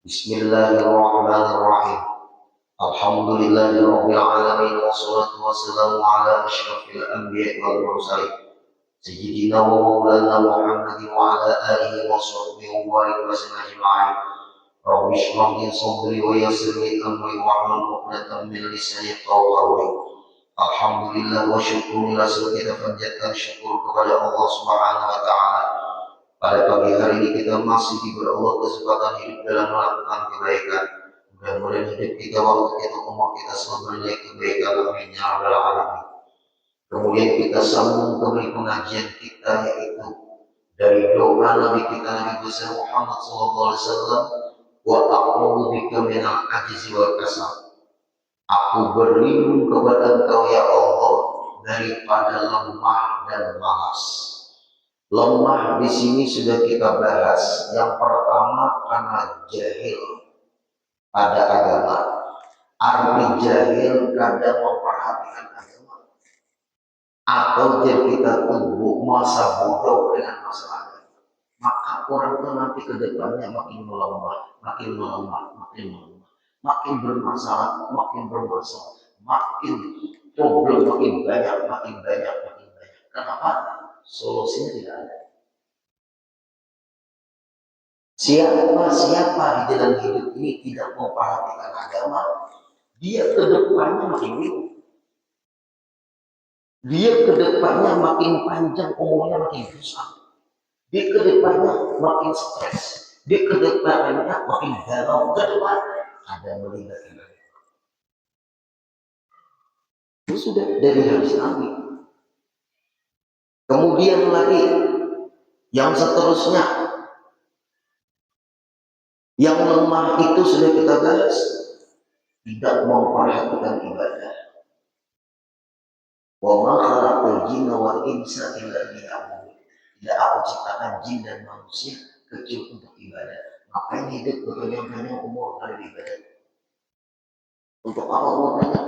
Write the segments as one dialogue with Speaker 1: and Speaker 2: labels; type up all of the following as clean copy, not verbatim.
Speaker 1: Bismillahirrahmanirrahim. Alhamdulillahirabbil alamin wassalatu wassalamu ala asyrafil anbiya'i wal mursalin sayyidina wa maulana Muhammadin wa ala alihi wa sahbihi wa barik wa sallam ajma'in. Rabbi shrah li sadri wa yassir li amri wahlul 'uqdatam min lisani yafqahu qawli. Alhamdulillah wa syukurulillah, kita panjatkan syukur kepada Allah Subhanahu wa taala. Pada pagi hari ini kita masih diberi Allah kesempatan hidup dalam melakukan kebaikan. Mudah-mudahan hidup kita waktu kita umur kita selalu bernilai kebaikan. Amin ya rabbal alamin. Kemudian kita sambung kembali pengajian kita, yaitu dari doa Nabi kita Nabi besar Muhammad SAW. Wa a'udzu bika minal ajzi wal kasal. Aku berlindung kepada Engkau ya Allah daripada lemah dan malas. Lemah di sini sudah kita bahas. Yang pertama karena jahil pada agama. Arti jahil kadang memperhatikan agama, atau dia kita tunggu masa bodoh dengan masalah agama. Maka orang itu nanti ke depannya makin melemah, makin melemah, makin melemah, makin bermasalah, makin bermasalah, makin problem makin banyak, makin banyak, makin banyak. Kenapa? Solusinya tidak ada. Siapa di dalam hidup ini tidak memperhatikan agama, dia ke depannya makin bingung. Dia ke depannya makin panjang, umurnya makin susah. Dia ke depannya makin stres. Dia ke depannya makin galau. Ke depan ada melihat. Itu sudah dari hadis Nabi. Kemudian lagi yang seterusnya, yang lemah itu sudah kita bahas, tidak memperhatikan ibadah. Wa ma khalaqul jinna wal insa illa liya'budun. Tidak aku ciptakan jin dan manusia kecuali untuk ibadah. Ngapain hidup berpanjang-panjang umur ada ibadah? Untuk apa umurnya?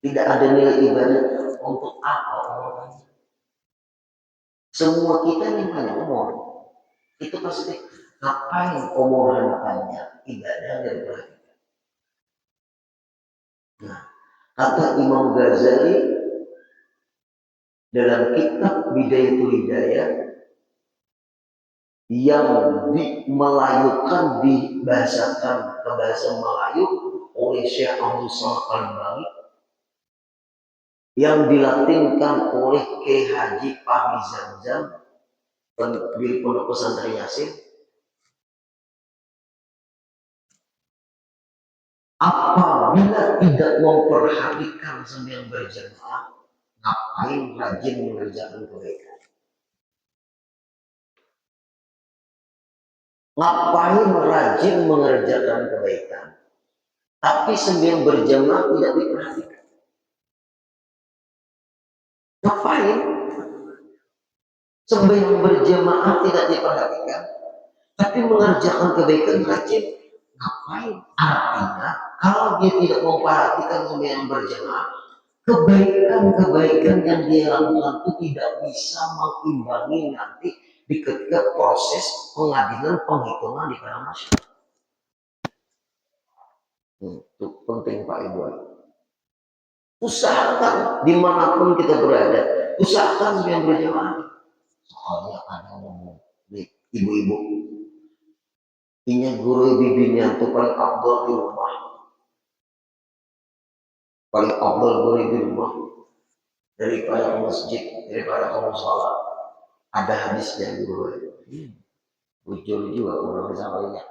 Speaker 1: Tidak ada nilai ibadah. Untuk apa umurnya? Semua kita ini banyak umur. Itu pasti ngapain umuran panjang? Ibadah dari belakang. Nah, kata Imam Ghazali dalam kitab Bidayatul Hidayah yang dimelayukan, dibahasakan ke bahasa Melayu oleh Syekh Abdul Samad Al-Bani, yang dilatinkan oleh Kiai Haji Fahmi Zamzam pendiri Pondok Pesantren Yasin. Apabila tidak memperhatikan sembahyang berjamaah, ngapain rajin mengerjakan kebaikan? Ngapain rajin mengerjakan kebaikan, tapi sembahyang berjamaah tidak diperhatikan? Ngapain? Sembahyang berjamaah tidak diperhatikan, tapi mengerjakan kebaikan rajin. Ngapain? Artinya, kalau dia tidak memperhatikan sembahyang berjamaah, kebaikan-kebaikan yang dia lakukan itu tidak bisa mengimbangi nanti di ketika proses pengadilan penghitungan di kalangan masyarakat. Itu penting Pak Ibu. Usahakan dimanapun kita berada, usahakan sembahyang berjamaah. Soalnya ada ngomong ibu-ibu, ini guru bibinya itu paling afdal di rumah, paling afdal guru di rumah daripada ke masjid, daripada ke musala. Ada hadisnya guru. Bujur juga orang misalnya.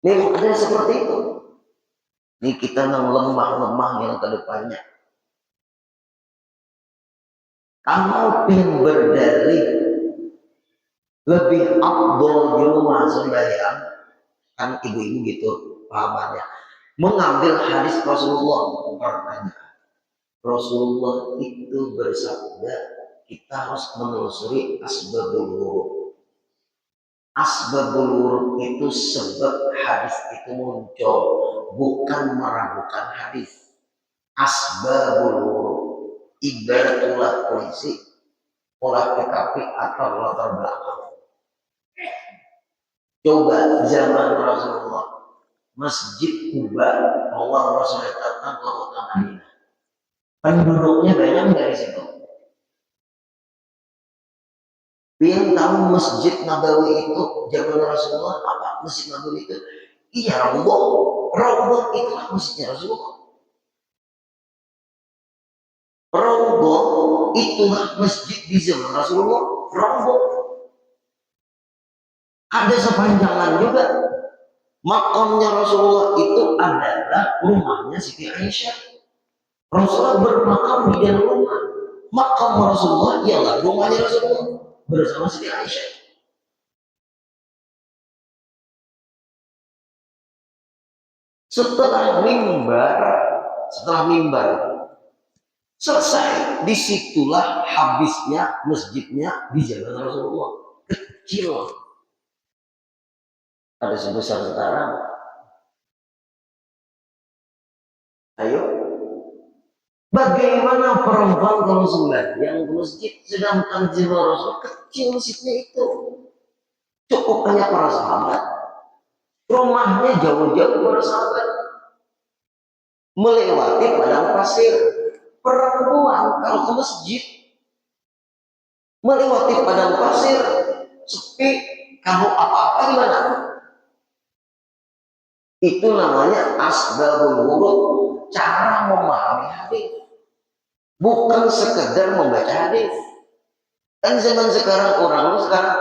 Speaker 1: Ini ada seperti itu. Ini kita yang lemah-lemah yang ke depannya. Kalau ingin berdalih lebih afdal di rumah sembahyang, kan ibu-ibu gitu pahamannya, mengambil hadis Rasulullah. Pertanyaan, Rasulullah itu bersabda kita harus menelusuri asbabul wurud. Asbabul wurud itu sebab hadis itu muncul, bukan meragukan hadis. Asbabul wurud ibarat ulah polisi, olah TKP atau latar belakang. Coba zaman Rasulullah, Masjid Kuba, awal Rasulullah datang ke kota Madinah. Penduduknya banyak dari situ. Yang tahu Masjid Nabawi itu zaman Rasulullah apa? Masjid Nabawi itu? Iya, roboh. Roboh itulah masjidnya Rasulullah. Roboh itulah masjid di zaman Rasulullah. Roboh. Ada sepanjangan juga. Makamnya Rasulullah itu adalah rumahnya Siti Aisyah. Rasulullah bermakam di dalam rumah. Makam Rasulullah ialah rumahnya Rasulullah bersama Siti Aisyah. Setelah mimbar selesai, disitulah habisnya masjidnya di zaman Rasulullah. Kecil, ada sebesar sekarang. Ayo, bagaimana perempuan kalau sembahyang ke masjid sedangkan jiwa Rasul kecil masjidnya itu? Cukup hanya para sahabat, rumahnya jauh-jauh para sahabat, melewati padang pasir. Perempuan kalau ke masjid melewati padang pasir sepi, kalau apa-apa gimana? Itu namanya asbabul wurud, cara memahami hadis, bukan sekedar membaca hadis. Kan zaman sekarang orang sekarang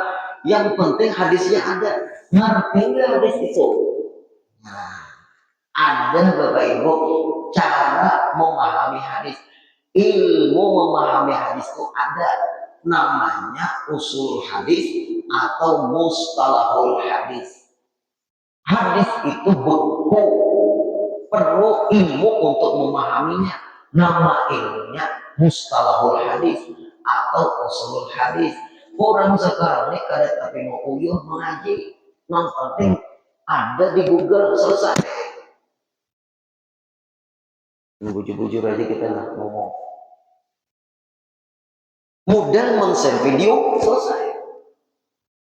Speaker 1: yang penting hadisnya ada, ngerti nggak hadis itu? Nah, ada Bapak Ibu cara memahami hadis. Ilmu memahami hadis itu ada, namanya usul hadis atau mustalahul hadis. Hadis itu beku, perlu ilmu untuk memahaminya. Nama ilmunya mustalahul hadis atau usulul hadis. Orang sekarang ini kada tapi mau uyuh mengaji, yang penting ada di Google, selesai. Bujur-bujur aja kita lah ngomong. Mudah men-share video, selesai.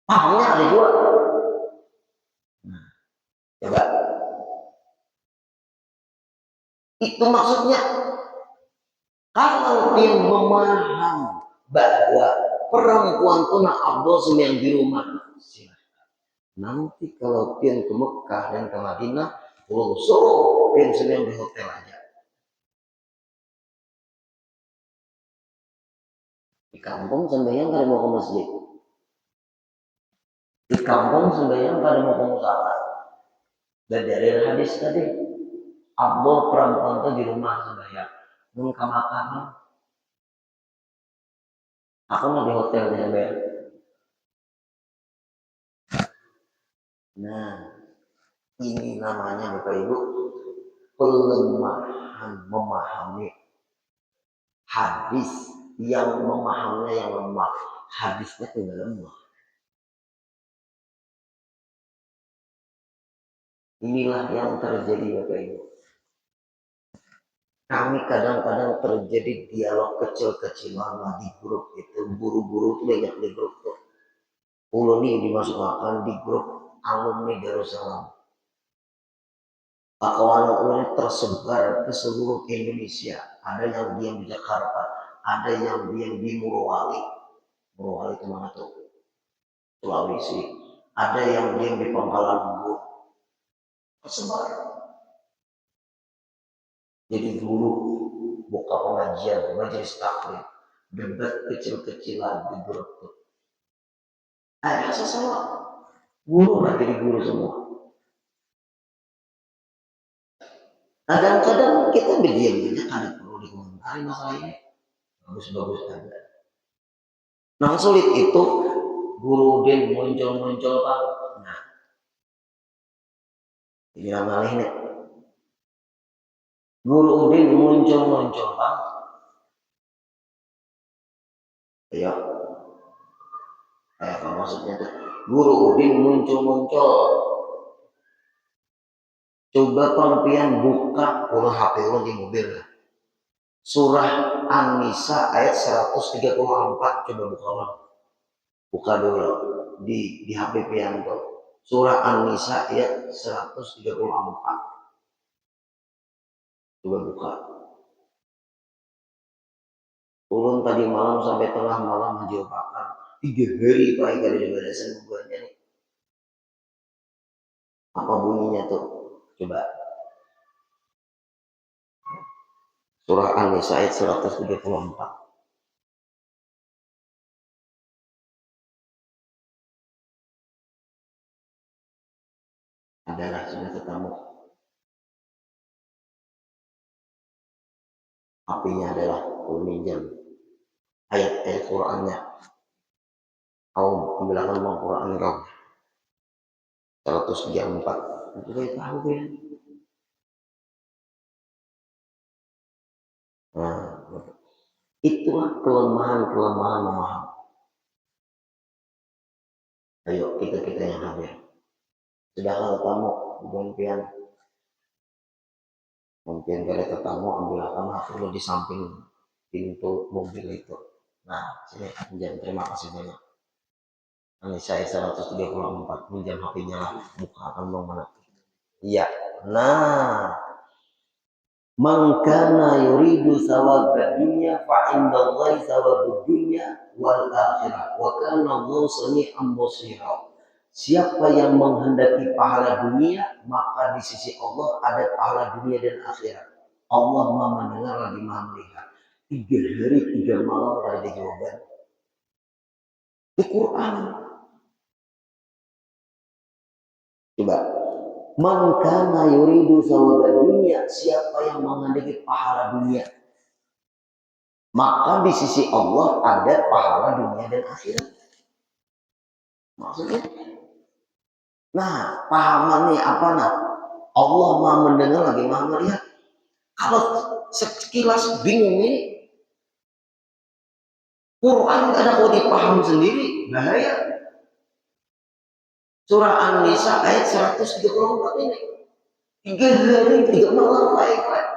Speaker 1: Pahamnya ada juga. Nah, coba. Itu maksudnya, kalau dia memaham bahwa perempuan tuna Abdul yang di rumah, nanti kalau pian ke Mekah dan ke Madinah, suruh pian yang di hotel aja. Di kampung sembahyang kada mau ke masjid. Di kampung sembahyang kada mau ke musola. Dan dari hadis tadi, Abdul perempuan itu di rumah sembahyang. Mun ke makan, aku mau di hotel di sembahyang. Nah, ini namanya Bapak Ibu pelemahan memahami hadis, yang memahaminya yang lemah, hadisnya tidak lemah. Inilah yang terjadi Bapak Ibu. Kami kadang-kadang terjadi dialog kecil-kecilan di grup itu, guru-guru itu banyak di grup tuh. Ulu nih dimasukkan di grup alumni Darussalam. Kawan ini tersebar ke seluruh Indonesia. Ada yang diam di Jakarta, ada yang diam di Morowali. Morowali itu mana tuh? Sulawesi. Ada yang diam di Pangkalan Bun. Tersebar. Jadi dulu buka pengajian, majelis taklim, debat kecil-kecilan di grup tuh. Rasa sama guru lah jadi guru semua. Kadang-kadang kita berdiam aja, ada perlu dikomentari masalah ini. Bagus-bagus aja. Yang sulit itu guru din muncul-muncul Pak. Nah, ini ngalih nih. Guru din muncul-muncul Pak. Ya, apa maksudnya tuh? Guru din muncul-muncul. Coba pempian buka ulah HP lo di mobil. Surah An-Nisa ayat 134, coba buka ulang. Buka dulu di HP pian tuh. Surah An-Nisa ayat 134. Coba buka. Turun tadi malam sampai tengah malam menjawabkan 3 hari baik dari balasan buahnya nih. Apa bunyinya tuh? Coba. Surah An-Nisa ayat 134. Adalah sudah ketemu. Apinya adalah minjam ayat-ayat Qur'annya. Kau ambilkan mau Qur'an kau 134. Itu tahu ya. Nah, itulah kelemahan memahami. Ayo kita yang hadir. Sudah kalau kamu mungkin kalau ketemu ambilkan HP di samping pintu mobil itu. Nah, sini pinjam, terima kasih banyak. Ini saya 134 pinjam HP-nya lah, bukakan dong mana. Iya. Nah, man kana yuridu thawabad dunya fa indallahi thawabud dunya wal akhirah wa kana Allahu sami'an basira. Siapa yang menghendaki pahala dunia, maka di sisi Allah ada pahala dunia dan akhirat. Allah Maha mendengar lagi Maha melihat. 3 hari 3 malam ada jawaban. Di Quran. Coba. Man kana yuridu thawabad dunya, siapa yang menghendaki pahala dunia, maka di sisi Allah ada pahala dunia dan akhirat. Maksudnya, nah pahamannya apa nah? Allah Maha mendengar lagi Maha melihat. Kalau sekilas bingung ini, Quran ada kau dipaham sendiri, bahaya. Surah An-Nisa ayat 134 ini. 3 hari 3 malam baik-baik.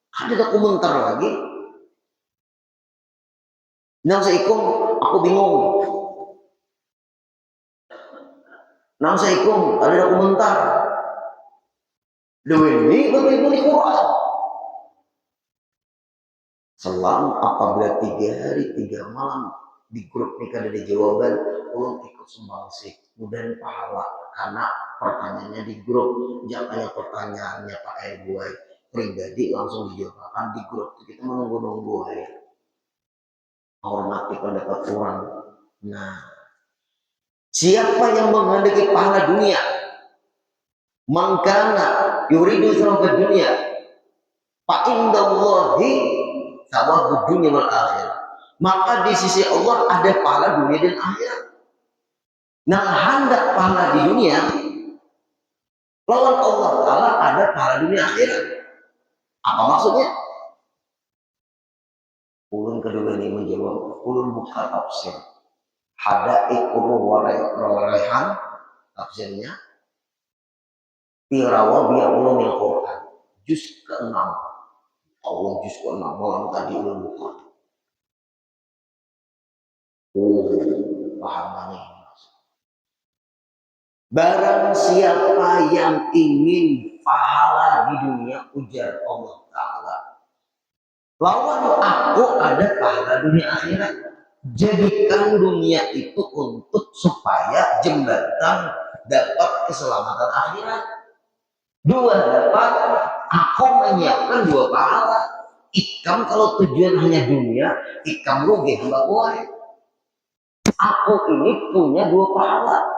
Speaker 1: Ada komentar lagi. Nang seikum, aku bingung. Nang seikum, ada komentar. Ini bagaimana di Quran? Selang apabila 3 hari 3 malam di grup nikah dari jawaban, ulun ikut sumbangsih kemudian pahala karena pertanyaannya di grup, jangan pertanyaannya pakai gue pribadi langsung dijawabkan di grup. Kita menunggu-nunggu ya. Hormati pendapat orang. Nah, siapa yang menghendaki pahala dunia, mangkana yuridu thawabad dunia, fa indallahi thawabud dunya wal akhirah. Maka di sisi Allah ada pahala dunia dan akhirat. Nah, hendak pahala di dunia, lawan Allah Ta'ala ada pahala dunia akhirat. Apa maksudnya? Ulun kedua ini menjawab, ulun buka tafsir. Hadaik uruh waraihan, tafsirnya. Tirawa biya ulumil Quran. Juz ke-6. Allah juz ke-6 malam tadi ulun buka. Pahamannya. Barang siapa yang ingin pahala di dunia, ujar Allah Ta'ala, lawan aku ada pahala dunia akhirat. Jadikan dunia itu untuk supaya jembatan dapat keselamatan akhirat. 2 dapat, aku menyiapkan 2 pahala. Ikam kalau tujuan hanya dunia, ikam rugi hamba gue. Aku ini punya 2 pahala.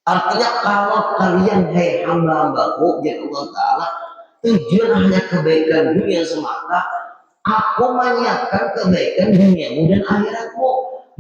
Speaker 1: Artinya kalau kalian hai hamba-hambaku, jadi Allah Ta'ala, tujuan hanya kebaikan dunia semata, aku menyiapkan kebaikan duniamu dan akhiratmu.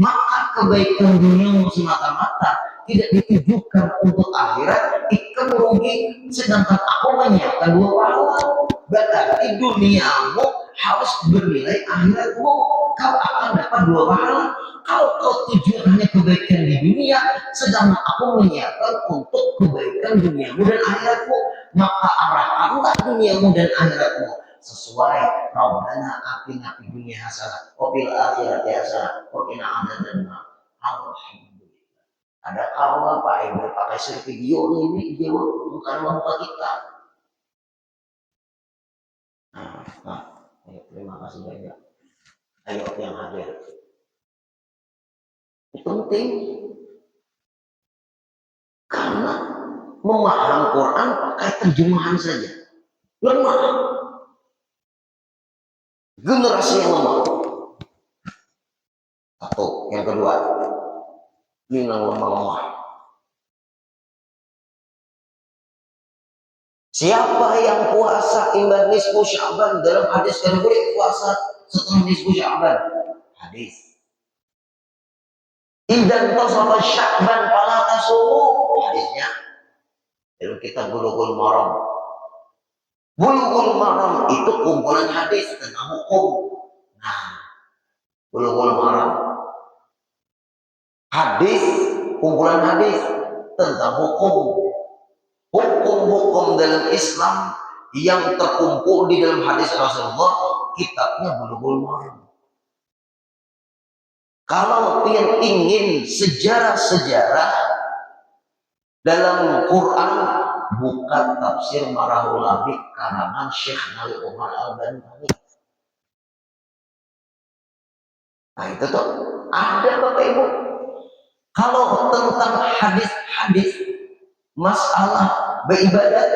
Speaker 1: Maka kebaikan duniamu semata-mata tidak ditujukan untuk akhirat, ikam merugi. Sedangkan aku menyiapkan 2 pahala. Berarti duniamu harus bernilai akhiratmu. Kau akan dapat 2 pahala. Kalau kau tujuan hanya kebaikan di dunia, sedang aku menyiapkan untuk kebaikan duniamu dan akhiratmu, maka arahkanlah duniamu dan akhiratmu sesuai Rabbana atina fid dunya hasanah wa fil akhirati hasanah wa qina adzabannar. Alhamdulillah. Ada kawan Pak Ibu pakai share video ini dia bukan muka kita. Nah, ayo, terima kasih banyak. Ayo yang hadir. Itu penting karena memahami Quran pakai terjemahan saja lemah. Generasi yang lemah. Satu, yang kedua, ini lemah. Siapa yang puasa imbang nisfu Sya'ban dalam hadis yang boleh puasa setelah nisfu Sya'ban? Hadis. Idan tasafa Sya'ban fala tasumu. Hadisnya dalam kitab Bulughul Maram. Bulughul Maram itu kumpulan hadis tentang hukum. Nah, Bulughul Maram. Hadis, kumpulan hadis tentang hukum. Hukum-hukum dalam Islam yang terkumpul di dalam hadis Rasulullah, kitabnya Bulughul Maram. Kalau kalian ingin sejarah-sejarah dalam Quran, buka tafsir Marahul Labib karangan Syekh Nawawi Umar Al-Bantani. Nah itu tuh ada Bapak Ibu. Kalau tentang hadis-hadis masalah beribadat,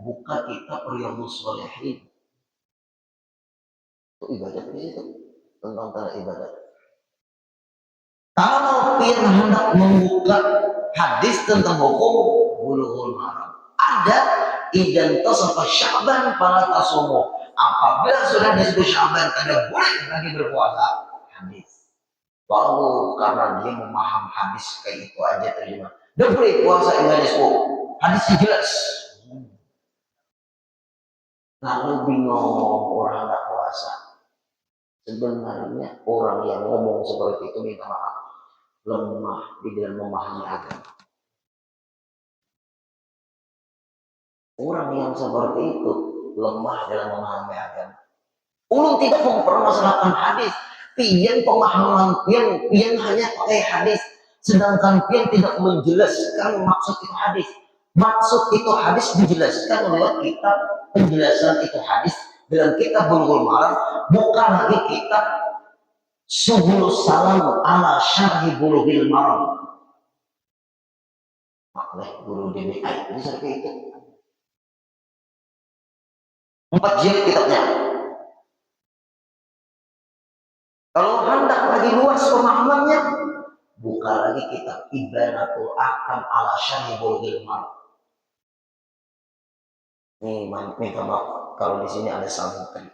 Speaker 1: buka kitab Riyadhus Shalihin. Itu ibadat di situ tentang ibadat. Kalau kalian hendak membuka hadis tentang hukum, Bulughul Maram ada idan tasafa Sya'ban fala tasumu. Apabila sudah disebut Sya'ban tidak boleh lagi berpuasa. Hadis. Lalu karena dia memaham hadis kayak itu aja terjemah. Dia boleh puasa Indonesia. Hadisnya jelas. Lalu bingung orang nggak puasa. Sebenarnya orang yang ngomong seperti itu minta maaf, lemah di dalam memahami agama. Orang yang seperti itu lemah dalam memahami agama. Ulun tidak mempermasalahkan hadis. Pian pemahaman pian hanya pakai hadis. Sedangkan pian tidak menjelaskan maksud itu hadis. Maksud itu hadis dijelaskan lewat kitab penjelasan itu hadis dalam kitab Bulughul Maram, bukan lagi kitab Subulus Salam ala Syarhi Bulughil Maram. Oleh guru DBI ini seperti itu. 4 jilid kitabnya. Kalau hendak lagi luas pemahamannya, buka lagi kitab Ibanatul Ahkam ala Syarhi Bulughil Maram. Nih, minta maaf kalau di sini ada santri.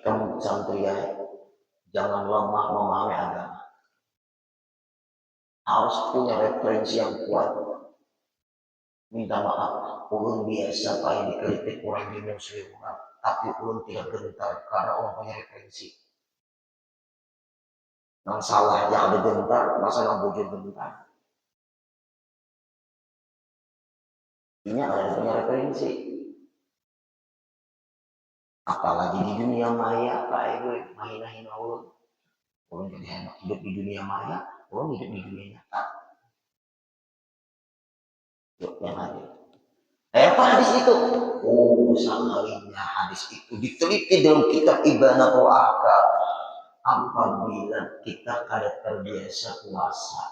Speaker 1: Kamu santri ya, jangan lemah memahami agama. Harus punya referensi yang kuat. Minta maaf, ulun biasa paling dikritik orang di muslim, tapi ulun tidak gentar karena orang punya referensi. Yang salah yang ada gentar, masa nggak bujur gentar. Ini ada punya referensi. Apalagi di dunia maya, Pak Ibu, main-main ulun. Ulun jadi enak hidup di dunia maya, ulun hidup di dunia nyata. Yuk, yang hadir. Apa hadis itu? Oh, sangatnya hadis itu diteliti dalam kitab Ibanatul Ahkam. Apabila kita kada terbiasa puasa,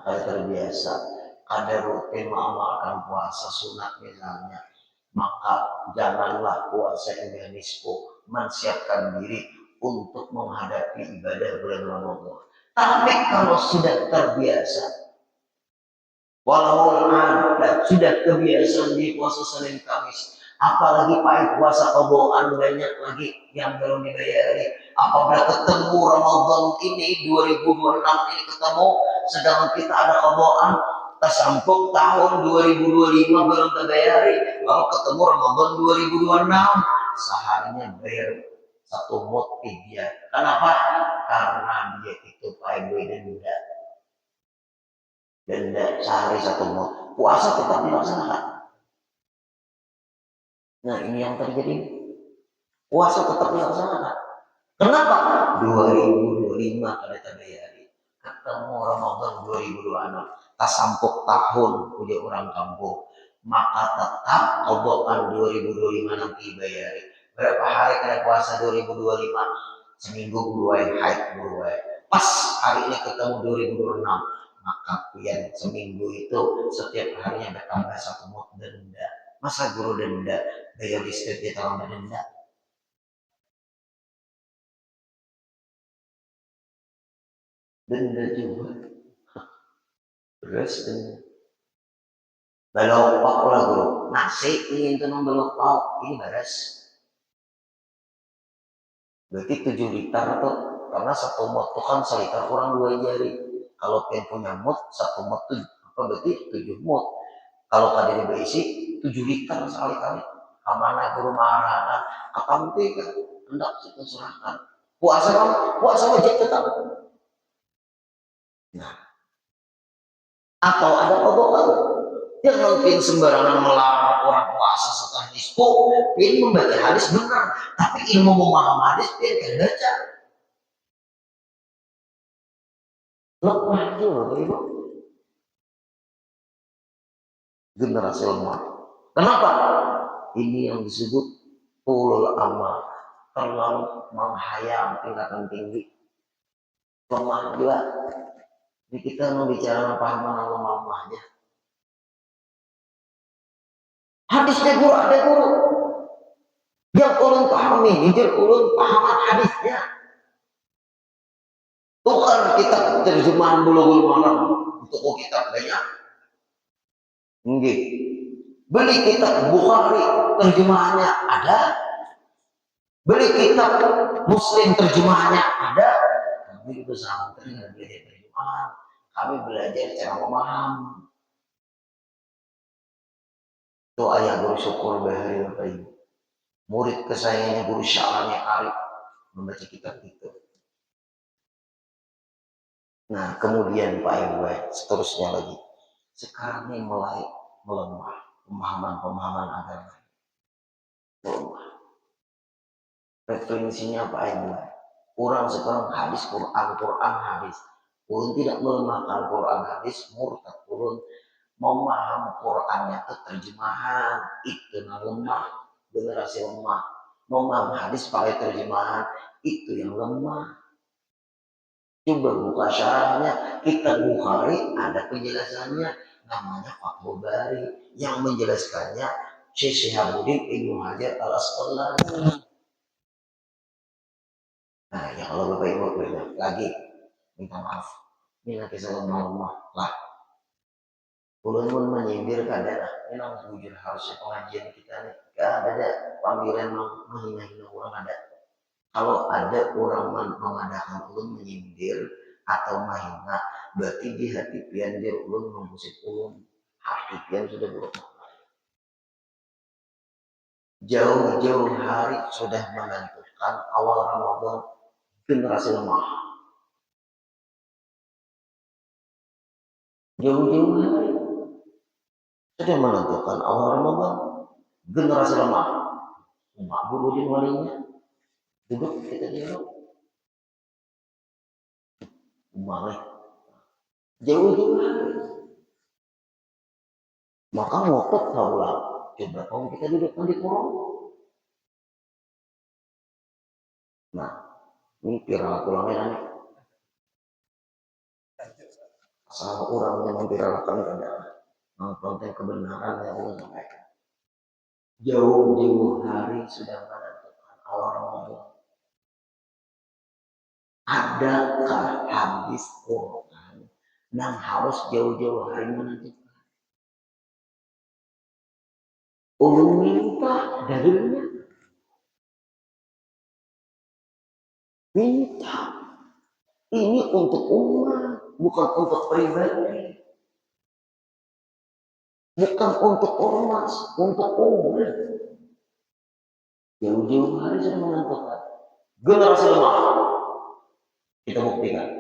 Speaker 1: kada terbiasa, kada rutin mengamalkan puasa sunat misalnya, maka janganlah puasa Indonesia menyiapkan diri untuk menghadapi ibadah bulan Ramadan. Tapi kalau sudah terbiasa, walau ada sudah kebiasaan di puasa Senin Kamis, apalagi pahit puasa kebohongan banyak lagi yang belum dibayari. Apabila ketemu Ramadan ini 2026 ini ketemu, sedangkan kita ada kebohongan tersampuk tahun 2025 belum terbayari, lalu ketemu Ramadan 2026 seharinya bayar satu mut dia. Kenapa? Karena dia itu pahit denda sehari satu mut. Puasa tetap dilaksanakan. Nah ini yang terjadi. Puasa tetap dilaksanakan. Kenapa? 2025 kada terbayari. ketemu Ramadan 2026 tasampuk tahun punya orang kampung, maka tetap obokan 2025 nanti bayari. Berapa hari kena puasa 2025? Seminggu buruai, haid buruai. Pas hari ini ketemu 2026, maka pian seminggu itu setiap harinya bertambah satu mut denda. Masa guru denda bayar listrik di tahun denda? Denda juga. Terus denda. Balok pak lah guru. Nasi ini itu belok pak ini beres. Berarti 7 liter tuh, karena satu mut itu kan seliter kurang 2 jari. Kalau pengen punya mut, satu mut tuh apa berarti 7 mut. Kalau tadi berisi 7 liter sekali-kali. Amanah guru marah, kamu kan hendak kita serahkan. Puasa wajib tetap. Nah, atau ada obokan yang mungkin sembarangan melarang orang puasa setelah nisfu, ini membaca hadis benar, tapi ilmu memaham hadis dia tidak baca. Lemah juga ibu. Generasi lemah. Kenapa? Ini yang disebut ulul amal, terlalu menghayal tingkatan tinggi. Lemah juga. Jadi kita membicarakan pahaman lemahnya. Hadisnya guru ada guru. Yang ulun pahami, jujur ulun pahaman hadisnya. Tukar kita terjemahan Bulughul Maram untuk kitab banyak. Enggak. Beli kitab Bukhari terjemahannya ada. Beli kitab Muslim terjemahannya ada. Kami itu sama dengan belajar terjemahan. Kami belajar cara memaham. Itu ayah guru syukur bahari Bapak Ibu. Murid kesayangannya guru Sya'alnya Arif membaca kitab itu. Nah kemudian Pak Ibu seterusnya lagi. Sekarang ini mulai melemah pemahaman agama. Melemah. Referensinya Pak Ibu. Kurang sekarang hadis Quran hadis. Kurang tidak melemahkan Quran hadis, murtad kurang memaham Qurannya itu terjemahan itu lemah, generasi lemah. Memaham hadis pakai terjemahan itu yang lemah. Coba buka syarahnya, kita Bukhari ada penjelasannya namanya Fathul Bari yang menjelaskannya Syekh Syihabuddin Ibnu Hajar Al-Asqalani. Nah, ya kalau Bapak Ibu lagi minta maaf. Ini nanti saya lemah lah. Ulun pun menyindir kadang, memang jujur harusnya pengajian kita nih gak ada panggilan menghina-hina orang ada. Kalau ada orang mengadakan ulun menyindir atau menghina, berarti di hati pian dia ulun mengusik ulun. Hati pian sudah buruk. Jauh-jauh hari sudah menentukan awal Ramadan generasi lemah. Jauh-jauh hari sudah menentukan awal Ramadan generasi lemah. Umat Budin walinya duduk kita dialog. Umat jauh-jauh hari. Maka ngotot kaulah. Coba kalau kita duduk di kurung. Nah, ini viral tulangnya nih. Asal orang yang memviralkan adalah konten kebenaran yang Allah sampaikan. Jauh-jauh hari sudah menentukan awal Ramadan. Adakah hadis Quran yang harus jauh-jauh hari menentukan? Ulun minta dalilnya. Minta. Ini untuk umat, bukan untuk pribadi. Bukan untuk ormas, untuk umat. Jauh-jauh hari sudah menentukan. Generasi lemah. Kita buktikan.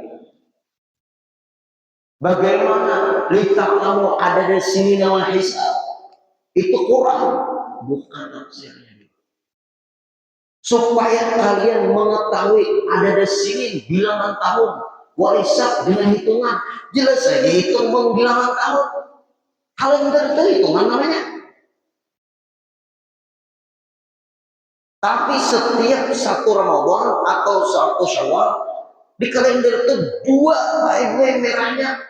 Speaker 1: Bagaimana litak kamu ada di sini nama hisab? Itu Quran, bukan tafsirnya. Supaya kalian mengetahui ada di sini bilangan tahun warisak dengan hitungan. Jelas saja hitung bilangan tahun. Kalender itu hitungan namanya. Tapi setiap satu Ramadan atau satu Syawal di kalender itu dua merahnya.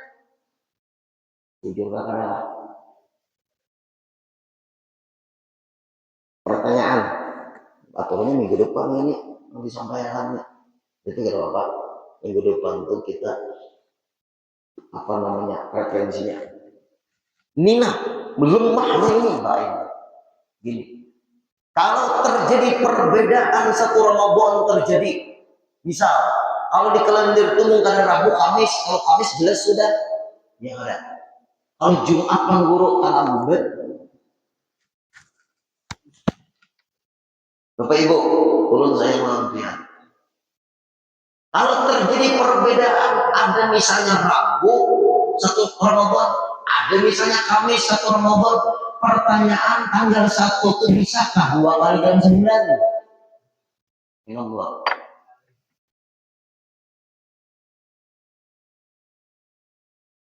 Speaker 1: Jujur karena pertanyaan aturannya minggu depan ini disampaikan. Itu kira apa? Minggu depan tuh kita apa namanya referensinya. Nina belum mahnya ini baik. Gini, kalau terjadi perbedaan satu Ramadan terjadi, misal kalau di kalender itu mungkin Rabu, Kamis, kalau Kamis jelas sudah, ya ada. Kalau Jumat mengguru tanam bed, Bapak Ibu, turun saya malampian. Kalau terjadi perbedaan, ada misalnya Rabu satu Ramadan, ada misalnya Kamis satu Ramadan. Pertanyaan tanggal 1 itu bisakah 2 kali dalam 9? Minum dua.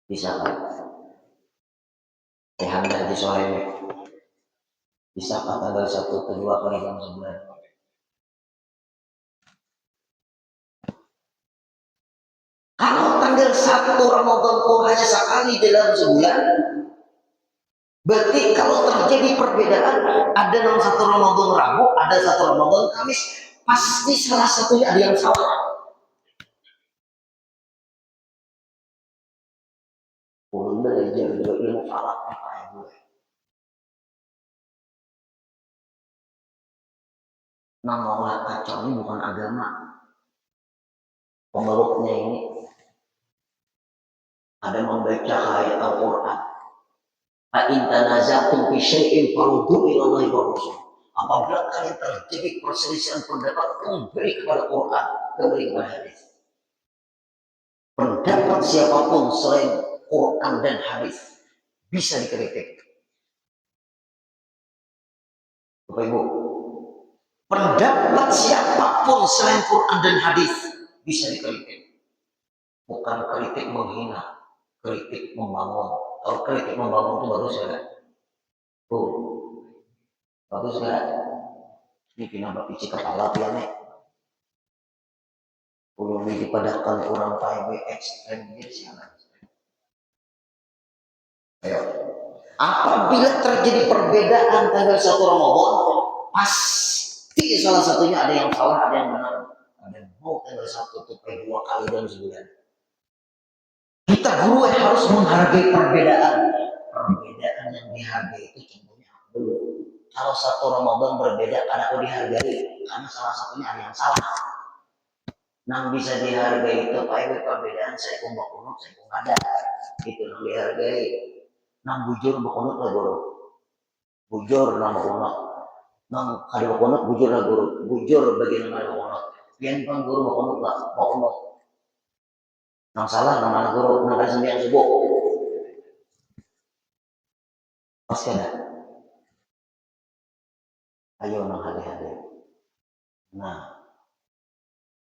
Speaker 1: Bisakah? Anda di sore ini. Bisakah tanggal 1 ke 2 kali dalam 9? Kalau tanggal 1 Ramadan itu hanya sekali dalam sebulan, berarti kalau terjadi perbedaan, ada dalam satu Ramadan Rabu, ada satu Ramadan Kamis, pasti salah satunya ada yang salah. Belajar juga ilmu falak apa ya gue. Nama kacau ini bukan agama. Pengeluknya ini ada membaca ayat Al-Quran. Fa'in tanazatum fi syai'in farudhu ila Allahi wa Rasul. Apabila kalian terjadi perselisihan pendapat, kembali kepada Quran, kembali kepada hadis. Pendapat siapapun selain Quran dan hadis bisa dikritik. Bapak Ibu, pendapat siapapun selain Quran dan hadis bisa dikritik. Bukan kritik menghina, kritik membangun. Kalau kritik membangun itu bagus ya kan? Tuh, bagus kan? Ini kenapa pici kepala dia nih? Kalau ini dipadahkan orang PAIB ekstrem dia siapa? Ayo. Apabila terjadi perbedaan tanggal 1 Ramadan, pasti salah satunya ada yang salah, ada yang benar. Ada yang mau tanggal 1 itu 2 kali dalam sebulan. Kita guru harus menghargai perbedaan. Perbedaan yang dihargai itu contohnya belum. Kalau satu Ramadan berbeda karena aku dihargai, karena salah satunya ada yang salah. Nang bisa dihargai itu Pak perbedaan saya kumbak kunut, saya kumbak ada. Itu yang dihargai. Nang bujur bakunut lah guru. Bujur nama kunut. Nang kada bakunut bujur lah guru. Bujur bagian nama bakunut. Yang pun guru bakunut lah, bakunut. Nang salah nama guru, nang kada sembilan subuh. Pasti ada. Ayo nang hati-hati. Nah,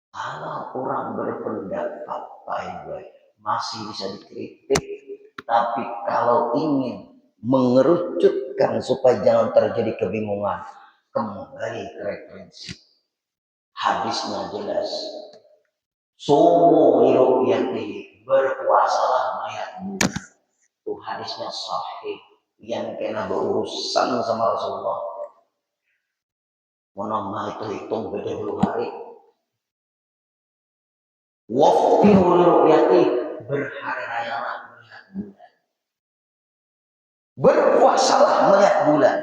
Speaker 1: kalau orang berpendapat baik-baik masih bisa dikritik, tapi kalau ingin mengerucutkan supaya jangan terjadi kebingungan, kembali ke referensi. Hadisnya jelas. Sumu liru'yatihi, berpuasalah melihat bulan. Itu hadisnya sahih yang kena berurusan sama Rasulullah. Menambah itu hitung beda 10 hari. Waftiru liru'yatihi, berhari-hayalah melihat bulan. Berpuasalah melihat bulan.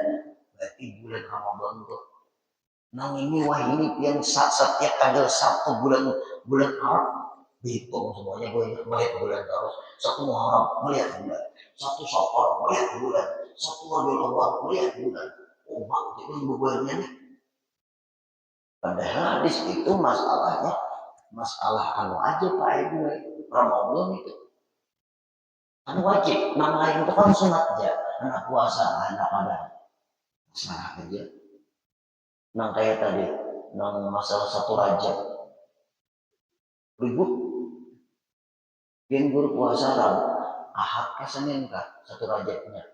Speaker 1: Berarti bulan Ramadan itu. Nang ini wah ini yang setiap tanggal 1 bulan Arab dihitung semuanya gue melihat bulan terus. 1 Muharram melihat bulan, 1 Syawal melihat bulan, 1 Rabiul Awwal melihat bulan. Oh mak jadi bulannya nih. Padahal hadis itu masalahnya masalah anu aja Pak Ibu Ramadan itu. Kan wajib, nama lain itu kan sunat aja, anak puasa, anak ada, masalah aja. Nang kayak tadi, nang masalah 1 Rajab, ribut. Pian guru puasa Ahad ke Senin kah satu rajabnya.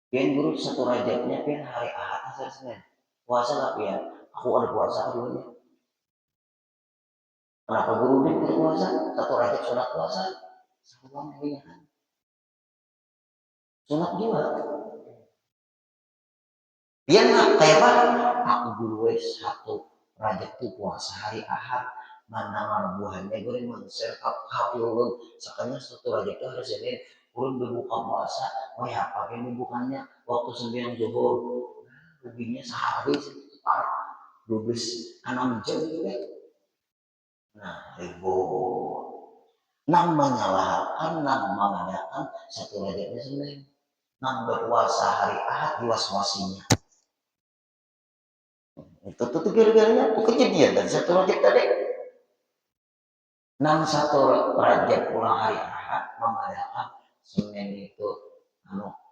Speaker 1: Pian guru satu rajabnya pian hari Ahad asal Senin. Puasa lah pian. Aku ada puasa aduhnya. Kenapa guru dia berpuasa? Satu rajab sunat puasa. Sama kan. Sunat juga. Pian lah kayak apa? Aku guru satu rajab itu puasa hari Ahad. Mana buahnya gue memang serkap ulun sekalinya satu rajab itu hari Senin ulun berbuka puasa oh ya apa ini bukannya waktu 9 zuhur ruginya sehari sekitar 6 jam juga nah ribu namanya lah kan mengadakan satu rajabnya Senin nang berpuasa hari Ahad was-wasinya itu tuh gara-garanya kejadian dan satu rajab tadi nang satu rajab pulang hari Ahad mengadakan Senin itu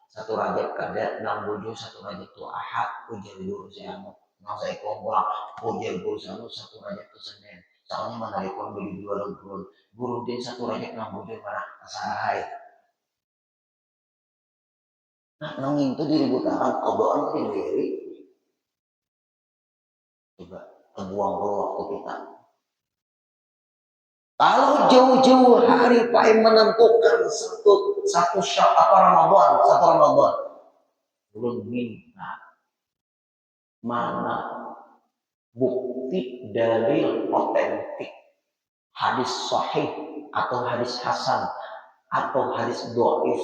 Speaker 1: satu rajab kada nang buju satu rajab itu Ahad ujar dulu si nang saya pulang ujar dulu satu rajab itu Senin soalnya mana pun beli 2 guru din satu rajab nang buju para asahai nah nang itu diributakan kodoan itu diri coba terbuang waktu kita. Kalau jauh-jauh hari Pak menentukan satu Ramadan, belum minta mana bukti dalil otentik hadis sahih atau hadis hasan atau hadis doif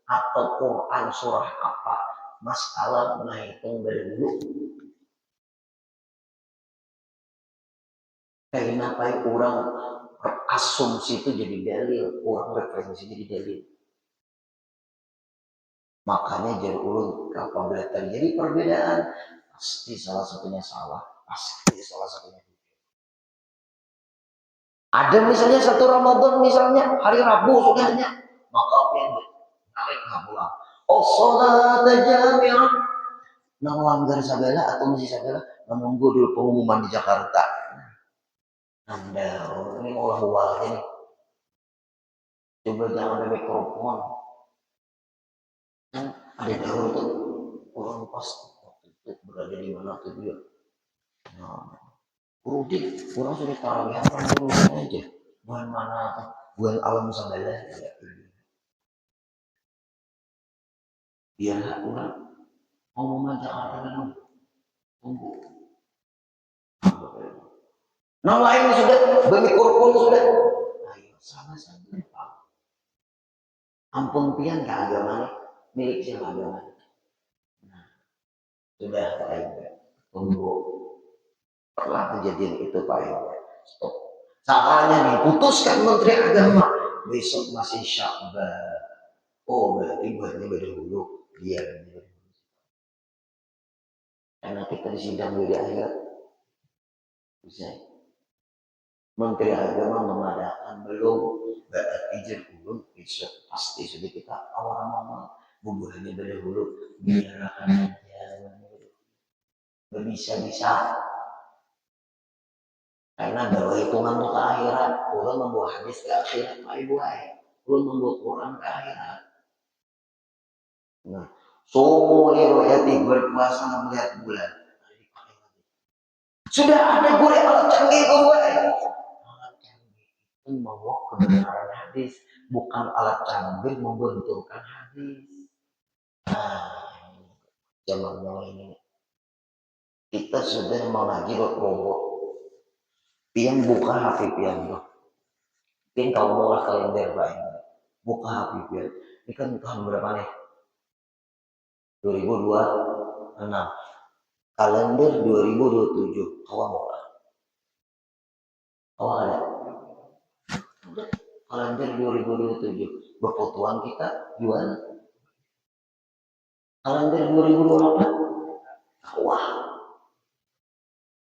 Speaker 1: atau Quran surah apa masalah menghitung dulu. Kenapa orang asumsi itu jadi dalil, orang referensi jadi dalil. Makanya jadi ulun apabila terjadi perbedaan, pasti salah satunya salah, pasti salah satunya. Ada misalnya satu Ramadan misalnya hari Rabu sudahnya, maka yang narik pulang. Oh sholat jami'ah, nang langgar sabela atau masih sabela menunggu dulu pengumuman di Jakarta. Anda ini mau lah ini. Coba jangan ada mikrofon. Ada dahulu tuh orang pas waktu itu berada di mana tuh dia. Nah, Rudi, orang sudah tarawih apa dulu aja. Bukan mana, bukan alam sabala. Ya. Biar orang mau Jakarta kan tunggu. Nah lain sudah, bermikrofon sudah. Ayo sama-sama. Ampun pian ke agama milik siapa agama. Nah, sudah Pak Ibu. Tunggu. Pernah kejadian itu Pak Ibu. Stop. Soalnya nih, putuskan Menteri Agama. Besok masih Syakban. Oh, berarti buatnya berdahulu. Dia. Karena kita di sidang di akhirat. Bisa. Menteri Agama mengadakan belum. Berarti izin ulun besok pasti sudah kita awal-awal. Bubuhannya berdahulu. Biarkan aja. Bisa-bisa. Karena bahwa hitungan ke akhirat, Quran membawa hadis ke akhirat, Pak Ibu. Quran membawa Quran ke akhirat. Nah, sumu liru'yati berpuasa melihat bulan. Sudah ada gue alat canggih gue. Alat canggih itu membawa kebenaran hadis, bukan alat canggih membenturkan hadis. Nah, zaman ini kita sudah mengaji robot. Pian buka HP pian tuh. Pian kalau mau kalender baik. Buka HP pian. Ini kan tahun berapa nih? 2026. Kalender 2027. Awal mau lah. Awal ada. Kalender 2027. Berfotoan kita gimana? Kalender 2028. Awal.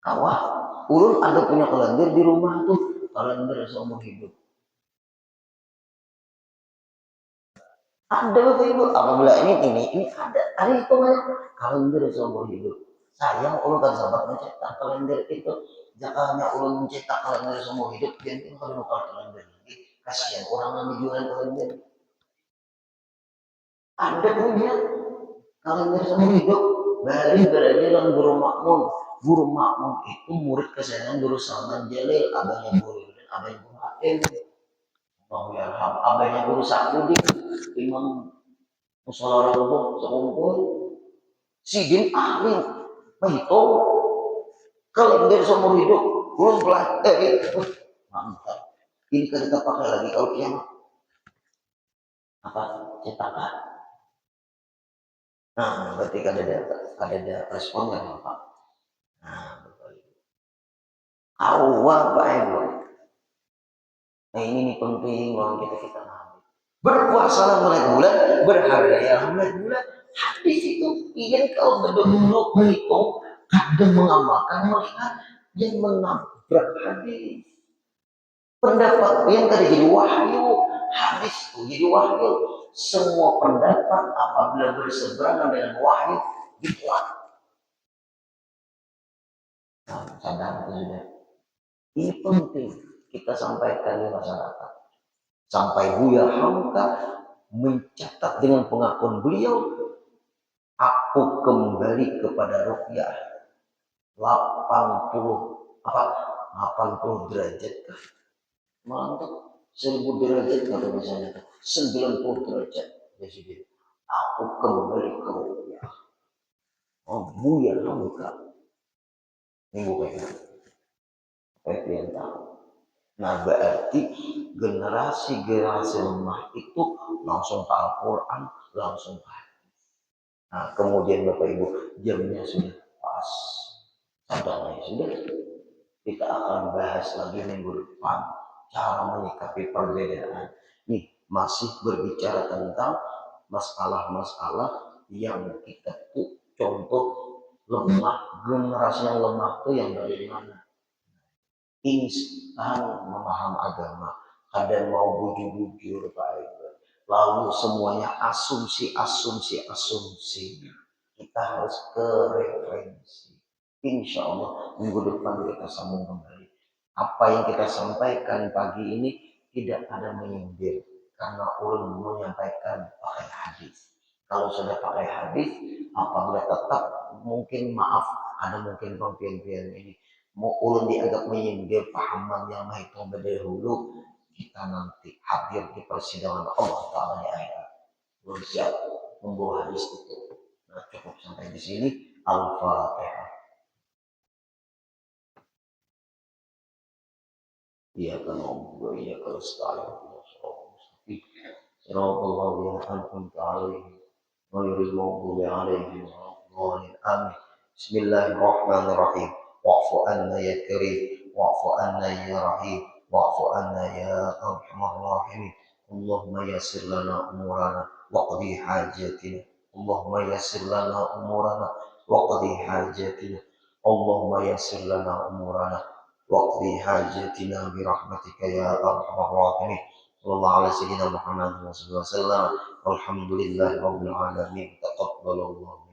Speaker 1: Awal. Ulun ada punya kalender di rumah tuh. Kalender seumur hidup. Ada Bapak Ibu, apabila ini ada hitungannya kalender seumur hidup. Sayang ulun kan sahabat mencetak kalender itu, jangannya ulun mencetak kalender seumur hidup, jangan kalau nukar kalender lagi, Kasihan orang yang jualan kalender. Anda punya kalender seumur hidup. Balik berada dalam Guru Makmun itu murid kesayangan Guru Salman Jalil, abangnya Guru dan abangnya Guru Hatim. Abangnya Guru Sakudi, Imam Musola Roboh sekumpul. Sidin Alim, itu kalender seumur hidup. Belum pelajari. Mantap. Ini kita pakai lagi kalau kiamat. Apa? Cetakan. Nah, berarti ada respon nggak Pak? Nah, betul. Awal Pak Eko. Nah ini nih penting kalau kita ngambil. Berpuasalah mulai bulan, berharga ya mulai bulan. Hadis itu ingin kau benar-benar berhitung, kadang mengamalkan melihat yang menabrak hadis. Pendapat yang tadi jadi wahyu, hadis itu jadi wahyu. Semua pendapat apabila berseberangan dengan wahyu ditolak. Nah, sadar sudah. Ini penting kita sampaikan di masyarakat. Sampai Buya Hamka mencatat dengan pengakuan beliau, aku kembali kepada ruqyah 80 derajat. Mantap. 1000 derajat kalau misalnya 90 derajat. Jadi aku kembali ke ruqyah. Oh, Buya Hamka. Minggu kalian tahu. Nah berarti generasi lemah itu langsung ke Al-Quran, langsung ke hadis. Nah kemudian Bapak Ibu jamnya sudah pas, sadarnya sudah. Kita akan bahas lagi minggu depan cara menyikapi perbedaan. Nih masih berbicara tentang masalah-masalah yang kita tuh contoh lemah, generasi yang lemah itu yang dari mana? Instan memaham agama, kadang mau bujur-bujur Pak Ibu. Lalu semuanya asumsi. Kita harus ke referensi. Insya Allah minggu depan kita sambung kembali. Apa yang kita sampaikan pagi ini tidak ada menyindir, karena ulun menyampaikan pakai hadis. Kalau sudah pakai hadis, apabila tetap mungkin maaf, ada mungkin pempian-pian ini mau ulun dianggap menyindir pahaman yang itu berdahulu, kita nanti hadir di persidangan Allah Ta'ala di akhirat. Belum siap membawa hadis itu. Nah, cukup sampai di sini. Al-Fatihah. Iya kan Allah, iya kalau sekali Allah yang antum ta'alaihi wa yuril mawdubi alaihi wa amin. Bismillahirrahmanirrahim. Wa'fu anna ya karim, wa'fu anna ya rahim, wa'fu anna ya arhamar rahimin. Allahumma yassir lana umurana waqdi hajatina. Allahumma yassir lana umurana waqdi hajatina. Allahumma yassir lana umurana waqdi hajatina birahmatika ya arhamar rahimin. Sallallahu alaihi sayyidina Muhammad wa sallam. Alhamdulillahi rabbil alamin. Taqabbalallahu